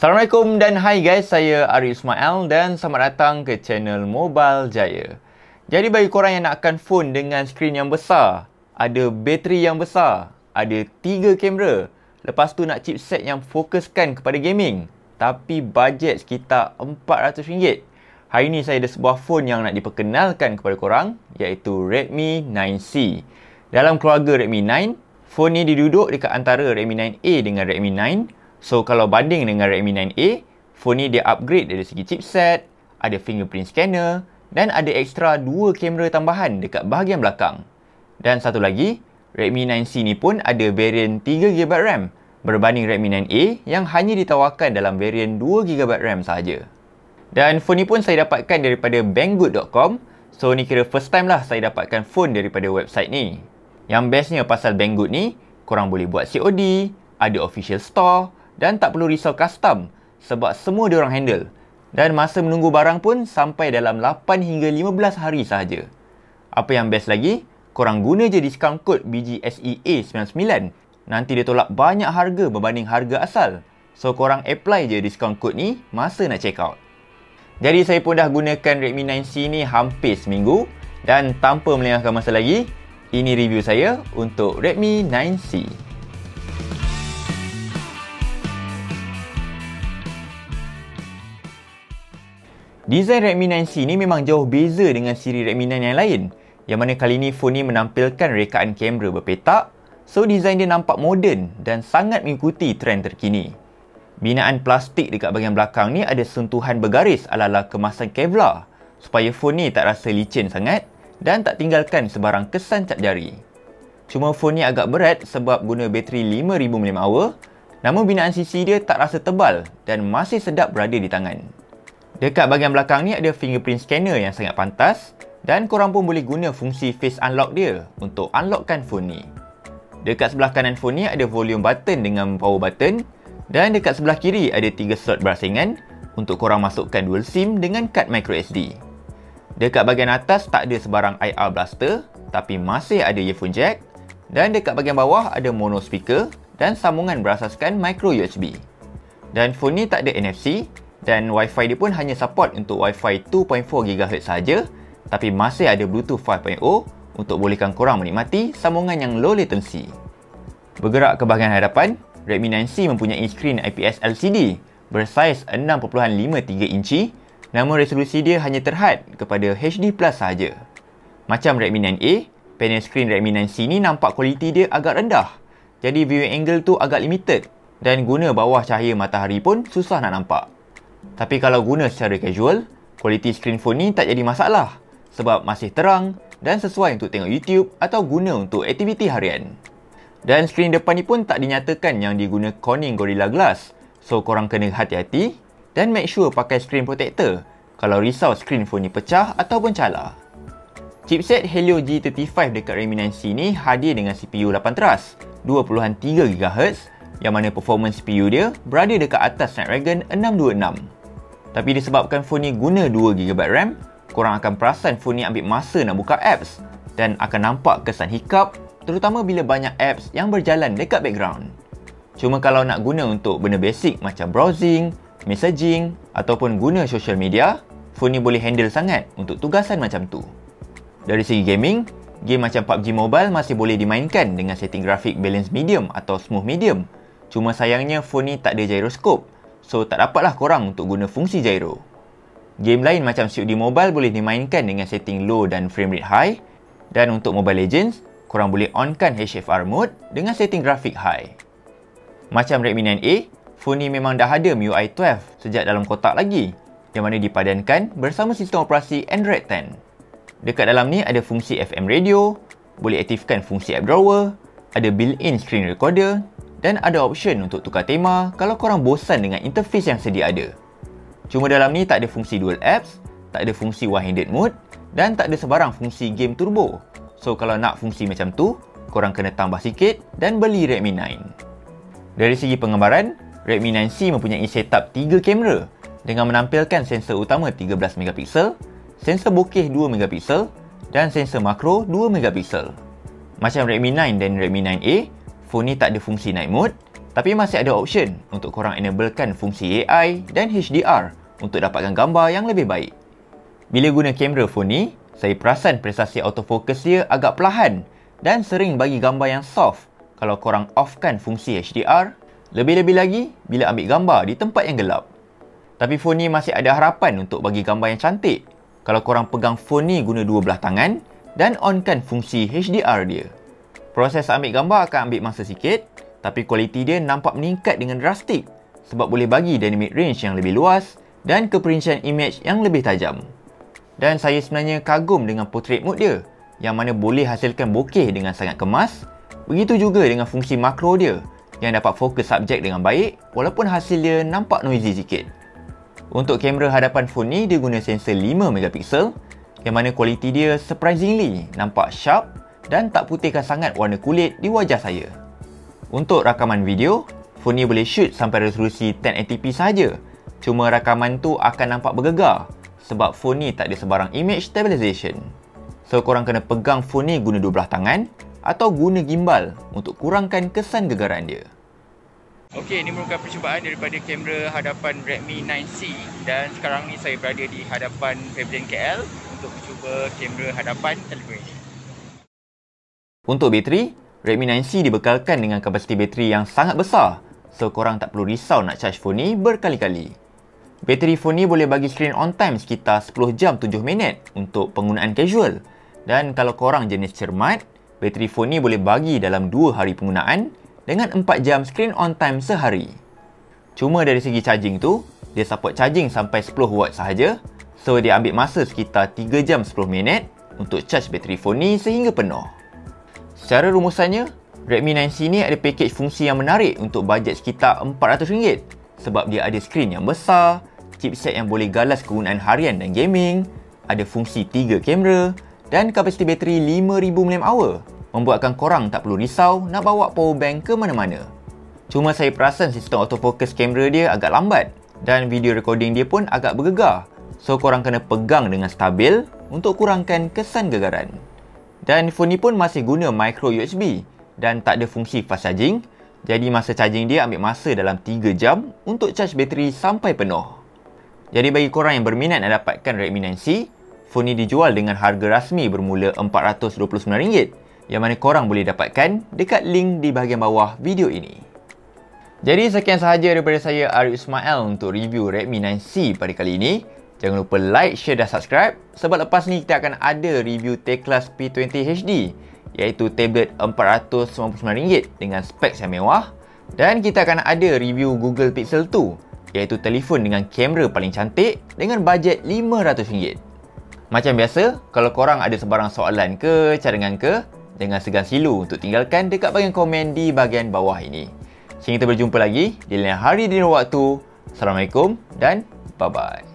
Assalamualaikum dan hai guys, saya Ari Ismail dan selamat datang ke channel Mobile Jaya. Jadi bagi korang yang nakkan phone dengan skrin yang besar, ada bateri yang besar, ada 3 kamera, lepas tu nak chipset yang fokuskan kepada gaming, tapi bajet sekitar RM400. Hari ni saya ada sebuah phone yang nak diperkenalkan kepada korang, iaitu Redmi 9C. Dalam keluarga Redmi 9, phone ni diduduk dekat antara Redmi 9A dengan Redmi 9. So, kalau banding dengan Redmi 9A, phone ni dia upgrade dari segi chipset, ada fingerprint scanner dan ada ekstra 2 kamera tambahan dekat bahagian belakang. Dan satu lagi, Redmi 9C ni pun ada varian 3GB RAM berbanding Redmi 9A yang hanya ditawarkan dalam varian 2GB RAM sahaja. Dan phone ni pun saya dapatkan daripada Banggood.com. So, ni kira first time lah saya dapatkan phone daripada website ni. Yang bestnya pasal Banggood ni, korang boleh buat COD, ada official store dan tak perlu risau custom sebab semua diorang handle. Dan masa menunggu barang pun sampai dalam 8 hingga 15 hari sahaja. Apa yang best lagi, korang guna je discount code BGSEA99. Nanti dia tolak banyak harga berbanding harga asal. So korang apply je discount code ni masa nak check out. Jadi saya pun dah gunakan Redmi 9C ni hampir seminggu. Dan tanpa melengahkan masa lagi, ini review saya untuk Redmi 9C. Desain Redmi 9C ni memang jauh beza dengan siri Redmi 9 yang lain, yang mana kali ni phone ni menampilkan rekaan kamera berpetak, so desain dia nampak moden dan sangat mengikuti trend terkini. Binaan plastik dekat bahagian belakang ni ada sentuhan bergaris ala-ala kemasan Kevlar, supaya phone ni tak rasa licin sangat dan tak tinggalkan sebarang kesan cap jari. Cuma phone ni agak berat sebab guna bateri 5000 mAh, namun binaan sisi dia tak rasa tebal dan masih sedap berada di tangan. Dekat bahagian belakang ni ada fingerprint scanner yang sangat pantas dan korang pun boleh guna fungsi face unlock dia untuk unlockkan phone ni. Dekat sebelah kanan phone ni ada volume button dengan power button dan dekat sebelah kiri ada 3 slot berasingan untuk korang masukkan dual SIM dengan kad microSD. Dekat bahagian atas tak ada sebarang IR blaster tapi masih ada earphone jack dan dekat bahagian bawah ada mono speaker dan sambungan berasaskan micro USB. Dan phone ni tak ada NFC. Dan Wi-Fi dia pun hanya support untuk Wi-Fi 2.4 GHz saja, tapi masih ada Bluetooth 5.0 untuk bolehkan korang menikmati sambungan yang low latency. Bergerak ke bahagian hadapan, Redmi 9C mempunyai skrin IPS LCD bersaiz 6.53 inci, namun resolusi dia hanya terhad kepada HD+ sahaja. Macam Redmi 9A, panel skrin Redmi 9C ni nampak kualiti dia agak rendah, jadi viewing angle tu agak limited dan guna bawah cahaya matahari pun susah nak nampak. Tapi kalau guna secara casual, kualiti skrin phone ni tak jadi masalah sebab masih terang dan sesuai untuk tengok YouTube atau guna untuk aktiviti harian. Dan skrin depan ni pun tak dinyatakan yang diguna Corning Gorilla Glass, so korang kena hati-hati dan make sure pakai screen protector kalau risau skrin phone ni pecah ataupun cala. Chipset Helio G35 dekat Redmi 9C ni hadir dengan CPU 8 teras 2.3 GHz yang mana performance CPU dia berada dekat atas Snapdragon 626. Tapi disebabkan phone ni guna 2GB RAM, korang akan perasan phone ni ambil masa nak buka apps dan akan nampak kesan hiccup terutama bila banyak apps yang berjalan dekat background. Cuma kalau nak guna untuk benda basic macam browsing, messaging ataupun guna social media, phone ni boleh handle sangat untuk tugasan macam tu. Dari segi gaming, game macam PUBG Mobile masih boleh dimainkan dengan setting grafik balance medium atau smooth medium. Cuma sayangnya phone ni tak ada gyroscope, so tak dapatlah korang untuk guna fungsi gyro. Game lain macam COD Mobile boleh dimainkan dengan setting low dan frame rate high. Dan untuk Mobile Legends, korang boleh onkan HFR mode dengan setting grafik high. Macam Redmi 9A, phone ni memang dah ada MIUI 12 sejak dalam kotak lagi, yang mana dipadankan bersama sistem operasi Android 10. Dekat dalam ni ada fungsi FM radio, boleh aktifkan fungsi app drawer, ada built-in screen recorder dan ada option untuk tukar tema kalau korang bosan dengan interface yang sedia ada. Cuma dalam ni tak ada fungsi dual apps, tak ada fungsi one-handed mode dan tak ada sebarang fungsi game turbo. So kalau nak fungsi macam tu, korang kena tambah sikit dan beli Redmi 9. Dari segi penggambaran, Redmi 9C mempunyai setup 3 kamera dengan menampilkan sensor utama 13MP, sensor bokeh 2MP dan sensor makro 2MP. Macam Redmi 9 dan Redmi 9A, phone ni tak ada fungsi night mode, Tapi masih ada option untuk korang enablekan fungsi AI dan HDR untuk dapatkan gambar yang lebih baik. Bila guna kamera phone ni, saya perasan prestasi autofocus dia agak perlahan dan sering bagi gambar yang soft kalau korang offkan fungsi HDR, lebih-lebih lagi bila ambil gambar di tempat yang gelap. Tapi phone ni masih ada harapan untuk bagi gambar yang cantik kalau korang pegang phone ni guna dua belah tangan dan onkan fungsi HDR dia. Proses ambil gambar akan ambil masa sikit, tapi kualiti dia nampak meningkat dengan drastik sebab boleh bagi dynamic range yang lebih luas dan keperincian image yang lebih tajam. Dan saya sebenarnya kagum dengan portrait mode dia yang mana boleh hasilkan bokeh dengan sangat kemas. Begitu juga dengan fungsi makro dia yang dapat fokus subjek dengan baik walaupun hasil dia nampak noisy sikit. Untuk kamera hadapan phone ni dia guna sensor 5MP yang mana kualiti dia surprisingly nampak sharp dan tak putihkan sangat warna kulit di wajah saya. Untuk rakaman video, phone ni boleh shoot sampai resolusi 1080p sahaja. Cuma rakaman tu akan nampak bergegar sebab phone ni tak ada sebarang image stabilization. So korang kena pegang phone ni guna dua belah tangan atau guna gimbal untuk kurangkan kesan gegaran dia. Okey, ini merupakan percubaan daripada kamera hadapan Redmi 9C dan sekarang ni saya berada di hadapan Pavilion KL untuk mencuba kamera hadapan telefon ini. Untuk bateri, Redmi 9C dibekalkan dengan kapasiti bateri yang sangat besar, so korang tak perlu risau nak charge phone ni berkali-kali. Bateri phone ni boleh bagi screen on time sekitar 10 jam 7 minit untuk penggunaan casual. Dan kalau korang jenis cermat, bateri phone ni boleh bagi dalam 2 hari penggunaan dengan 4 jam screen on time sehari. Cuma dari segi charging tu, dia support charging sampai 10W sahaja, so dia ambil masa sekitar 3 jam 10 minit untuk charge bateri phone ni sehingga penuh. Secara rumusannya, Redmi 9C ni ada pakej fungsi yang menarik untuk bajet sekitar RM400 sebab dia ada skrin yang besar, chipset yang boleh galas kegunaan harian dan gaming, ada fungsi 3 kamera dan kapasiti bateri 5000 mAh, membuatkan korang tak perlu risau nak bawa power bank ke mana-mana. Cuma saya perasan sistem autofocus kamera dia agak lambat dan video recording dia pun agak bergegar, so korang kena pegang dengan stabil untuk kurangkan kesan gegaran. Dan phone ni pun masih guna micro USB dan tak ada fungsi fast charging, jadi masa charging dia ambil masa dalam 3 jam untuk charge bateri sampai penuh. Jadi bagi korang yang berminat nak dapatkan Redmi 9C, phone ni dijual dengan harga rasmi bermula RM429, yang mana korang boleh dapatkan dekat link di bahagian bawah video ini. Jadi sekian sahaja daripada saya, Arif Ismail, untuk review Redmi 9C pada kali ini. Jangan lupa like, share dan subscribe sebab lepas ni kita akan ada review T-Class P20 HD, iaitu tablet RM499 dengan speks yang mewah, dan kita akan ada review Google Pixel 2, iaitu telefon dengan kamera paling cantik dengan bajet RM500. Macam biasa, kalau korang ada sebarang soalan ke, cadangan ke, jangan segan silu untuk tinggalkan dekat bahagian komen di bahagian bawah ini. Sehingga kita berjumpa lagi di lain hari di lain waktu. Assalamualaikum dan bye-bye.